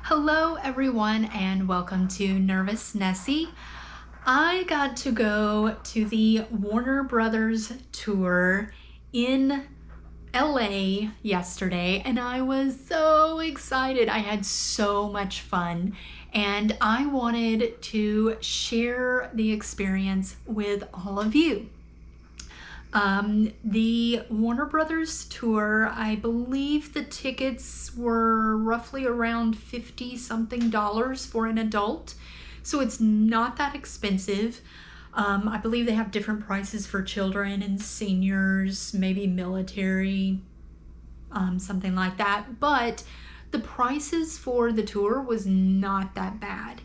Hello everyone and welcome to Nervous Nessie. I got to go to the Warner Brothers tour in LA yesterday and I was so excited. I had so much fun and I wanted to share the experience with all of you. The Warner Brothers tour, I believe the tickets were roughly around 50 something dollars for an adult. So it's not that expensive. I believe they have different prices for children and seniors, maybe military, something like that. But the prices for the tour was not that bad.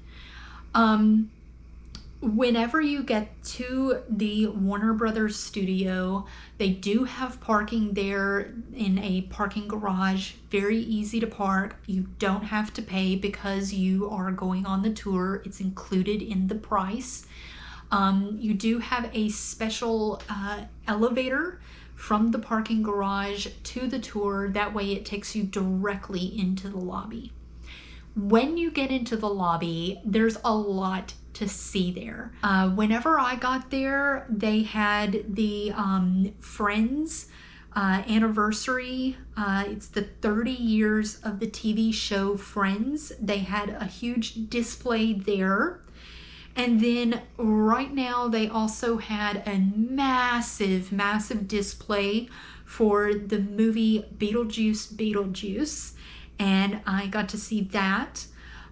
Whenever you get to the Warner Brothers studio, they do have parking there in a parking garage. Very easy to park. You don't have to pay because you are going on the tour. It's included in the price. You do have a special elevator from the parking garage to the tour. That way it takes you directly into the lobby. When you get into the lobby, there's a lot to see there. Whenever I got there, they had the Friends anniversary. It's the 30 years of the TV show Friends. They had a huge display there. And then right now they also had a massive display for the movie Beetlejuice. And I got to see that.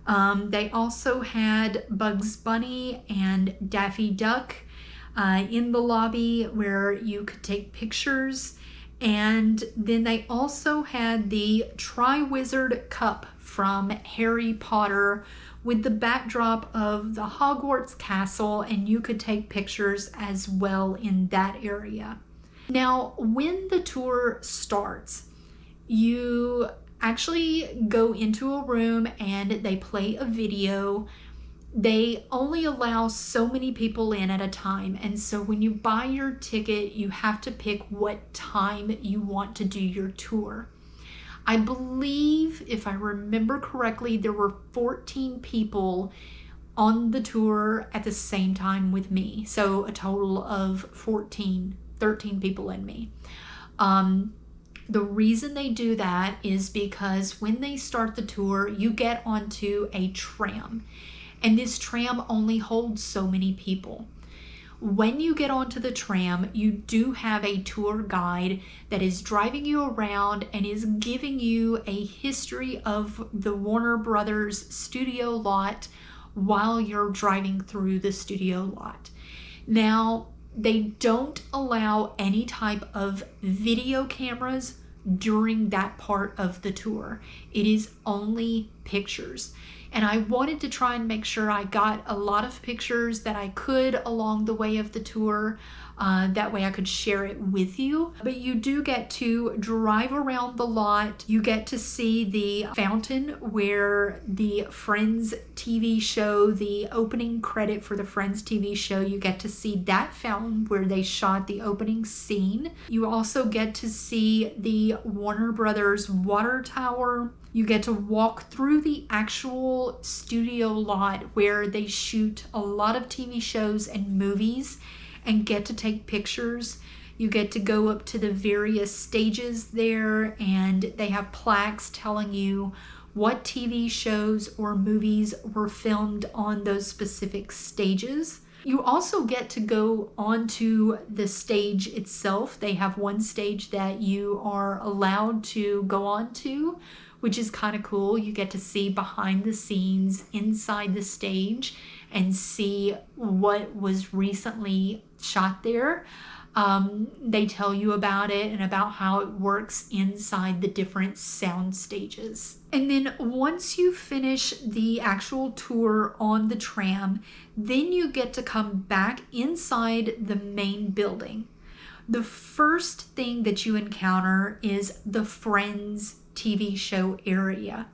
They also had Bugs Bunny and Daffy Duck in the lobby where you could take pictures. And then they also had the Triwizard Cup from Harry Potter with the backdrop of the Hogwarts Castle, and you could take pictures as well in that area. Now, when the tour starts, you actually go into a room and they play a video. They only allow so many people in at a time, and so when you buy your ticket, you have to pick what time you want to do your tour. I believe, if I remember correctly, there were 14 people on the tour at the same time with me, so a total of 13 people and me. The reason they do that is because when they start the tour, you get onto a tram, and this tram only holds so many people. When you get onto the tram, you do have a tour guide that is driving you around and is giving you a history of the Warner Brothers studio lot while you're driving through the studio lot. Now, they don't allow any type of video cameras during that part of the tour. It is only pictures. And I wanted to try and make sure I got a lot of pictures that I could along the way of the tour. That way I could share it with you. But you do get to drive around the lot. You get to see the fountain where the Friends TV show, the opening credit for the Friends TV show, you get to see that fountain where they shot the opening scene. You also get to see the Warner Brothers water tower. You get to walk through the actual studio lot where they shoot a lot of TV shows and movies and get to take pictures. You get to go up to the various stages there, and they have plaques telling you what TV shows or movies were filmed on those specific stages. You also get to go onto the stage itself. They have one stage that you are allowed to go onto, which is kind of cool. You get to see behind the scenes inside the stage and see what was recently shot there. They tell you about it and about how it works inside the different sound stages. And then once you finish the actual tour on the tram, then you get to come back inside the main building. The first thing that you encounter is the Friends TV show area.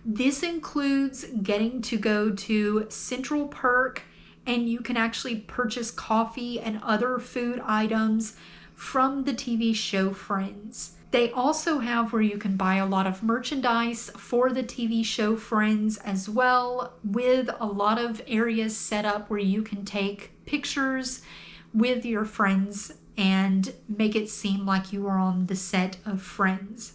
This includes getting to go to Central Perk, and you can actually purchase coffee and other food items from the TV show Friends. They also have where you can buy a lot of merchandise for the TV show Friends as well, with a lot of areas set up where you can take pictures with your friends and make it seem like you are on the set of Friends.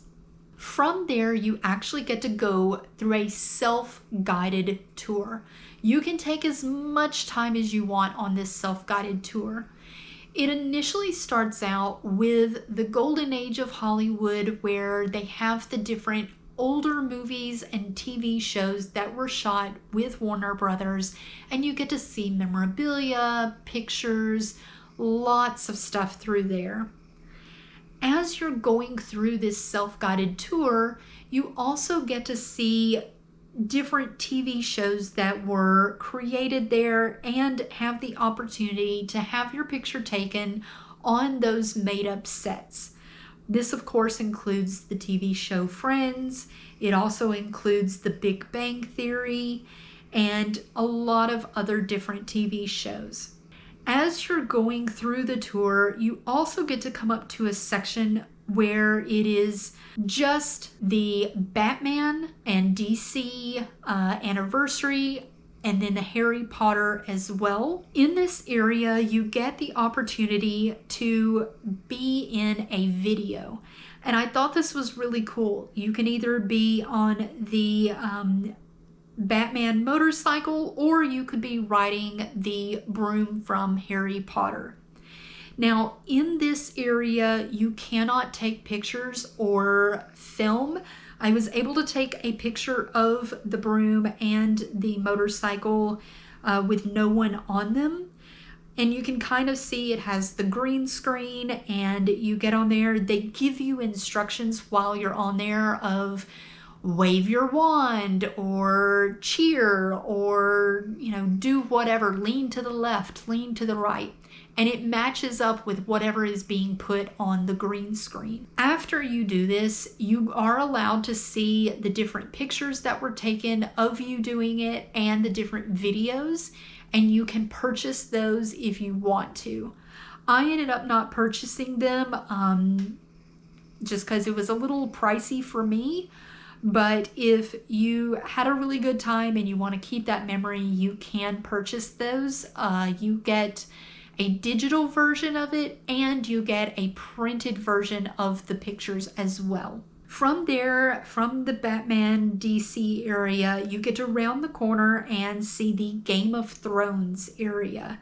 From there, you actually get to go through a self-guided tour. You can take as much time as you want on this self-guided tour. It initially starts out with the golden age of Hollywood, where they have the different older movies and TV shows that were shot with Warner Brothers, and you get to see memorabilia, pictures, lots of stuff through there. As you're going through this self-guided tour, you also get to see different TV shows that were created there and have the opportunity to have your picture taken on those made-up sets. This, of course, includes the TV show Friends. It also includes The Big Bang Theory and a lot of other different TV shows. As you're going through the tour, you also get to come up to a section where it is just the Batman and DC anniversary, and then the Harry Potter as well. In this area, you get the opportunity to be in a video. And I thought this was really cool. You can either be on the Batman motorcycle, or you could be riding the broom from Harry Potter. Now, in this area, you cannot take pictures or film. I was able to take a picture of the broom and the motorcycle with no one on them. And you can kind of see it has the green screen, and you get on there. They give you instructions while you're on there of wave your wand or cheer or, do whatever, lean to the left, lean to the right. And it matches up with whatever is being put on the green screen. After you do this, you are allowed to see the different pictures that were taken of you doing it and the different videos, and you can purchase those if you want to. I ended up not purchasing them just because it was a little pricey for me. But if you had a really good time and you want to keep that memory, you can purchase those. You get a digital version of it, and you get a printed version of the pictures as well. From there, from the Batman DC area, you get to round the corner and see the Game of Thrones area.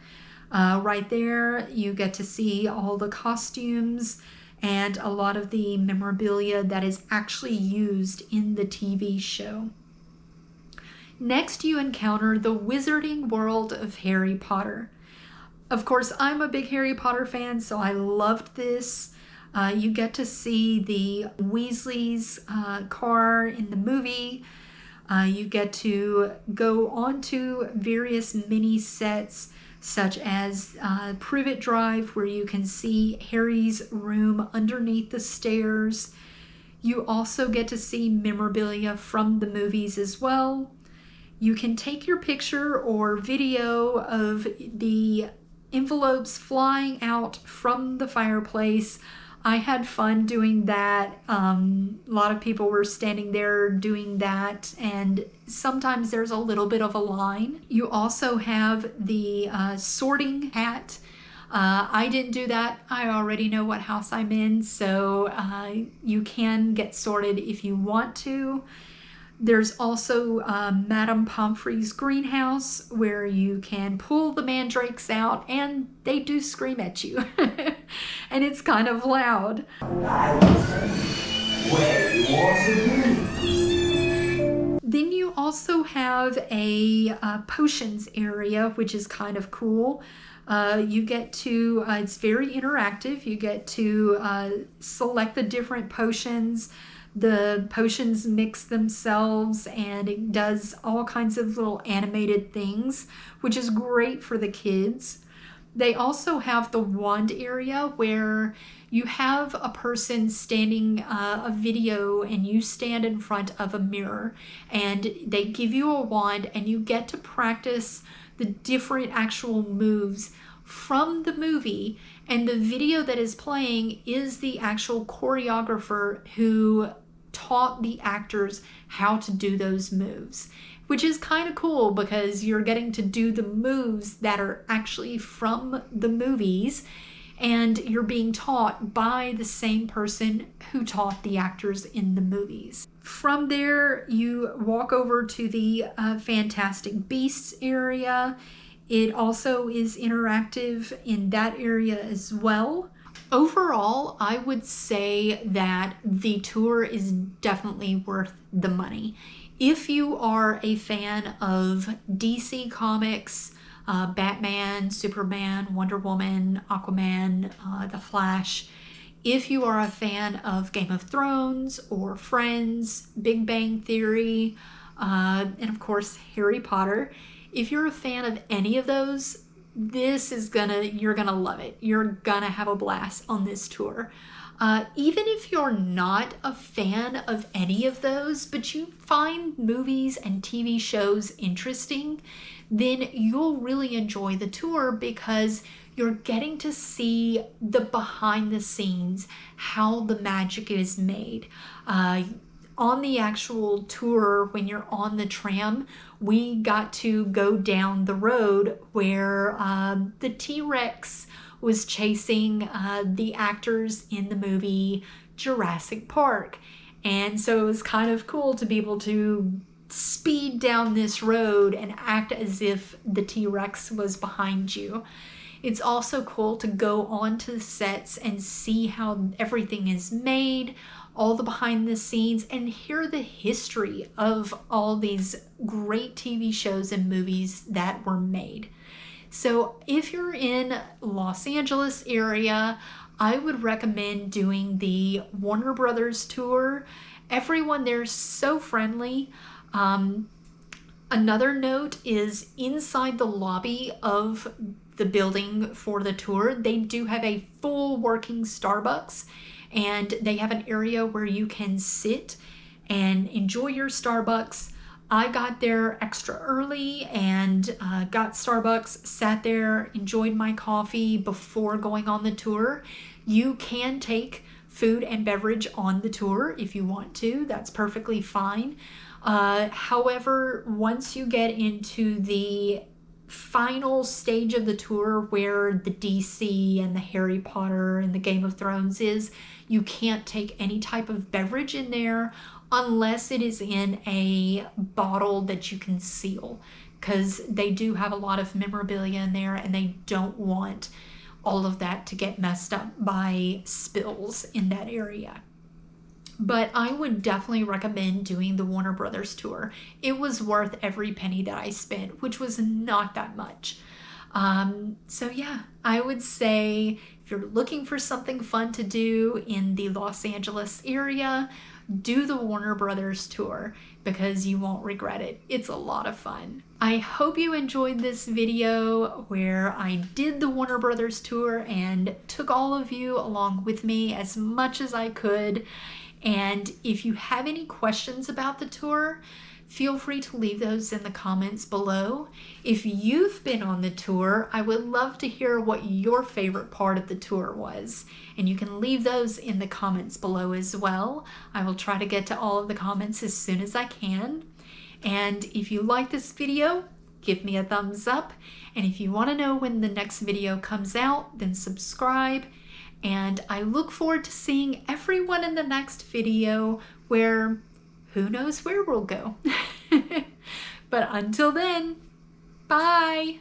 Right there, you get to see all the costumes and a lot of the memorabilia that is actually used in the TV show. Next, you encounter the Wizarding World of Harry Potter. Of course, I'm a big Harry Potter fan, so I loved this. You get to see the Weasley's car in the movie. You get to go onto various mini sets, such as Privet Drive, where you can see Harry's room underneath the stairs. You also get to see memorabilia from the movies as well. You can take your picture or video of the envelopes flying out from the fireplace. I had fun doing that. A lot of people were standing there doing that, and sometimes there's a little bit of a line. You also have the sorting hat. I didn't do that. I already know what house I'm in, so you can get sorted if you want to. There's also Madame Pomfrey's greenhouse, where you can pull the mandrakes out, and they do scream at you. And it's kind of loud. Then you also have a potions area, which is kind of cool. You get to, it's very interactive. You get to select the different potions. The potions mix themselves, and it does all kinds of little animated things, which is great for the kids. They also have the wand area, where you have a person standing a video, and you stand in front of a mirror, and they give you a wand, and you get to practice the different actual moves from the movie, And the video that is playing is the actual choreographer who taught the actors how to do those moves, which is kind of cool because you're getting to do the moves that are actually from the movies, and you're being taught by the same person who taught the actors in the movies. From there, you walk over to the Fantastic Beasts area. It also is interactive in that area as well. Overall, I would say that the tour is definitely worth the money. If you are a fan of DC Comics, Batman, Superman, Wonder Woman, Aquaman, The Flash, if you are a fan of Game of Thrones or Friends, Big Bang Theory, and of course Harry Potter, if you're a fan of any of those, you're gonna love it. You're gonna have a blast on this tour. Even if you're not a fan of any of those, but you find movies and TV shows interesting, then you'll really enjoy the tour because you're getting to see the behind the scenes, how the magic is made. On the actual tour, when you're on the tram, we got to go down the road where the T-Rex was chasing the actors in the movie Jurassic Park. And so it was kind of cool to be able to speed down this road and act as if the T-Rex was behind you. It's also cool to go onto the sets and see how everything is made, all the behind the scenes, and hear the history of all these great TV shows and movies that were made. So if you're in Los Angeles area, I would recommend doing the Warner Brothers tour. Everyone there's so friendly. Another note is inside the lobby of the building for the tour, they do have a full working Starbucks, and they have an area where you can sit and enjoy your Starbucks. I got there extra early and got Starbucks, sat there, enjoyed my coffee before going on the tour. You can take food and beverage on the tour if you want to. That's perfectly fine. However, once you get into the final stage of the tour where the DC and the Harry Potter and the Game of Thrones is, you can't take any type of beverage in there unless it is in a bottle that you can seal, because they do have a lot of memorabilia in there and they don't want all of that to get messed up by spills in that area. But I would definitely recommend doing the Warner Brothers tour. It was worth every penny that I spent, which was not that much. So yeah, I would say if you're looking for something fun to do in the Los Angeles area, do the Warner Brothers tour because you won't regret it. It's a lot of fun. I hope you enjoyed this video where I did the Warner Brothers tour and took all of you along with me as much as I could. And if you have any questions about the tour, feel free to leave those in the comments below. If you've been on the tour, I would love to hear what your favorite part of the tour was. And you can leave those in the comments below as well. I will try to get to all of the comments as soon as I can. And if you like this video, give me a thumbs up. And if you want to know when the next video comes out, then subscribe. And I look forward to seeing everyone in the next video where who knows where we'll go. But until then, bye!